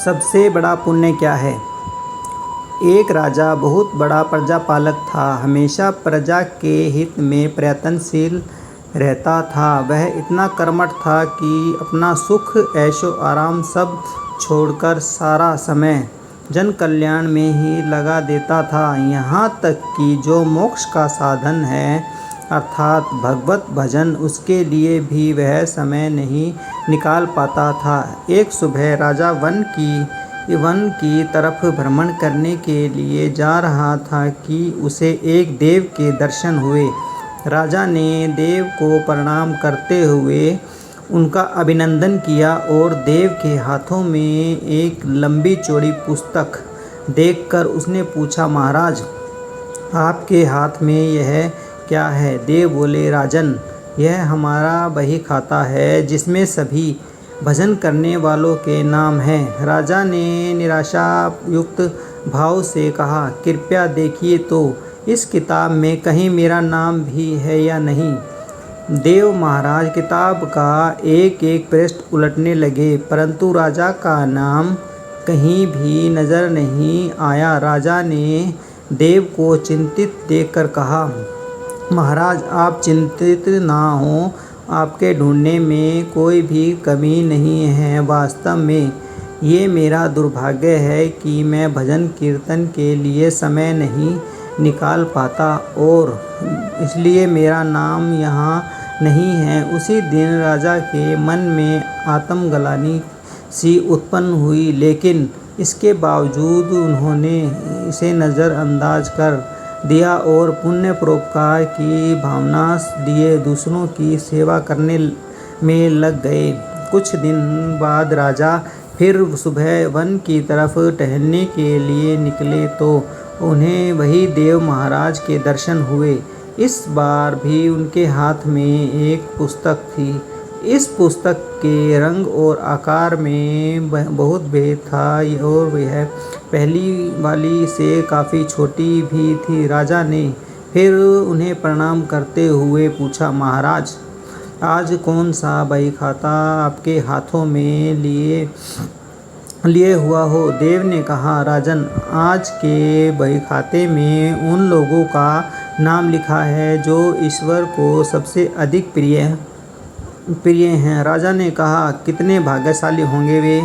सबसे बड़ा पुण्य क्या है? एक राजा बहुत बड़ा प्रजापालक था। हमेशा प्रजा के हित में प्रयत्नशील रहता था। वह इतना कर्मठ था कि अपना सुख ऐशो आराम सब छोड़कर सारा समय जन कल्याण में ही लगा देता था। यहाँ तक कि जो मोक्ष का साधन है अर्थात भगवत भजन, उसके लिए भी वह समय नहीं निकाल पाता था। एक सुबह राजा वन की तरफ भ्रमण करने के लिए जा रहा था कि उसे एक देव के दर्शन हुए। राजा ने देव को प्रणाम करते हुए उनका अभिनंदन किया और देव के हाथों में एक लंबी चौड़ी पुस्तक देखकर उसने पूछा, महाराज, आपके हाथ में यह क्या है? देव बोले, राजन, यह हमारा बही खाता है जिसमें सभी भजन करने वालों के नाम हैं। राजा ने निराशा युक्त भाव से कहा, कृपया देखिए तो इस किताब में कहीं मेरा नाम भी है या नहीं। देव महाराज किताब का एक एक पृष्ठ उलटने लगे, परंतु राजा का नाम कहीं भी नजर नहीं आया। राजा ने देव को चिंतित देखकर कहा, महाराज, आप चिंतित ना हो, आपके ढूंढने में कोई भी कमी नहीं है। वास्तव में ये मेरा दुर्भाग्य है कि मैं भजन कीर्तन के लिए समय नहीं निकाल पाता और इसलिए मेरा नाम यहाँ नहीं है। उसी दिन राजा के मन में आत्मग्लानि सी उत्पन्न हुई, लेकिन इसके बावजूद उन्होंने इसे नज़रअंदाज कर दिया और पुण्य परोपकार की भावना लिए दूसरों की सेवा करने में लग गए। कुछ दिन बाद राजा फिर सुबह वन की तरफ टहलने के लिए निकले तो उन्हें वही देव महाराज के दर्शन हुए। इस बार भी उनके हाथ में एक पुस्तक थी। इस पुस्तक के रंग और आकार में बहुत भेद था और वह पहली वाली से काफ़ी छोटी भी थी। राजा ने फिर उन्हें प्रणाम करते हुए पूछा, महाराज, आज कौन सा बही खाता आपके हाथों में लिए हुआ हो? देव ने कहा, राजन, आज के बही खाते में उन लोगों का नाम लिखा है जो ईश्वर को सबसे अधिक प्रिय हैं। राजा ने कहा, कितने भाग्यशाली होंगे वे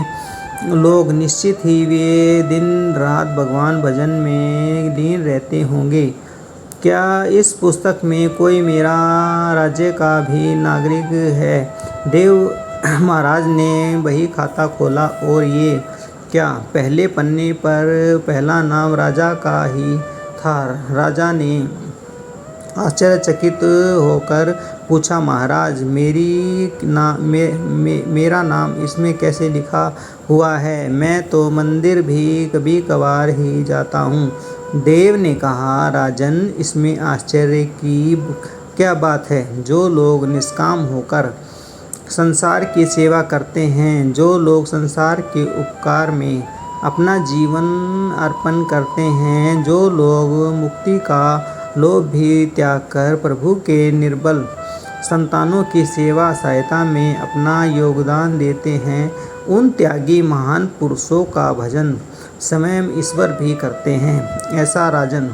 लोग, निश्चित ही वे दिन रात भगवान भजन में लीन रहते होंगे। क्या इस पुस्तक में कोई मेरा राज्य का भी नागरिक है? देव महाराज ने बही खाता खोला और ये क्या? पहले पन्ने पर पहला नाम राजा का ही था। राजा ने आश्चर्यचकित होकर पूछा, महाराज, मेरा नाम इसमें कैसे लिखा हुआ है? मैं तो मंदिर भी कभी कभार ही जाता हूँ। देव ने कहा, राजन, इसमें आश्चर्य की क्या बात है? जो लोग निष्काम होकर संसार की सेवा करते हैं, जो लोग संसार के उपकार में अपना जीवन अर्पण करते हैं, जो लोग मुक्ति का लोभ भी त्याग कर प्रभु के निर्बल संतानों की सेवा सहायता में अपना योगदान देते हैं, उन त्यागी महान पुरुषों का भजन स्वयं ईश्वर भी करते हैं। ऐसा राजन,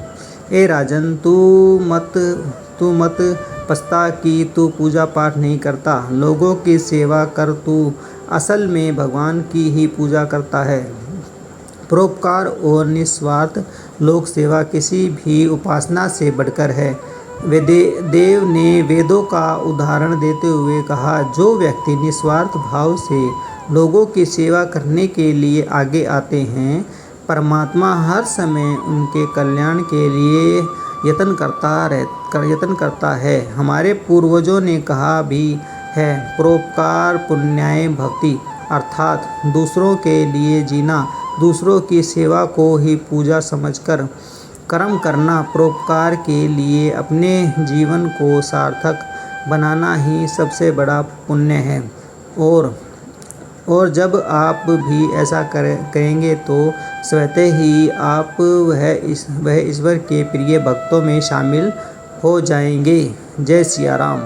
राजन, तू मत पछता कि तू पूजा पाठ नहीं करता। लोगों की सेवा कर, तू असल में भगवान की ही पूजा करता है। परोपकार और निस्वार्थ लोक सेवा किसी भी उपासना से बढ़कर है। देव ने वेदों का उदाहरण देते हुए कहा, जो व्यक्ति निस्वार्थ भाव से लोगों की सेवा करने के लिए आगे आते हैं, परमात्मा हर समय उनके कल्याण के लिए यत्न करता है। हमारे पूर्वजों ने कहा भी है, परोपकार पुण्याय भक्ति, अर्थात दूसरों के लिए जीना, दूसरों की सेवा को ही पूजा समझकर कर्म करना, परोपकार के लिए अपने जीवन को सार्थक बनाना ही सबसे बड़ा पुण्य है। और जब आप भी ऐसा करेंगे तो स्वतः ही आप वह ईश्वर के प्रिय भक्तों में शामिल हो जाएंगे। जय सिया राम।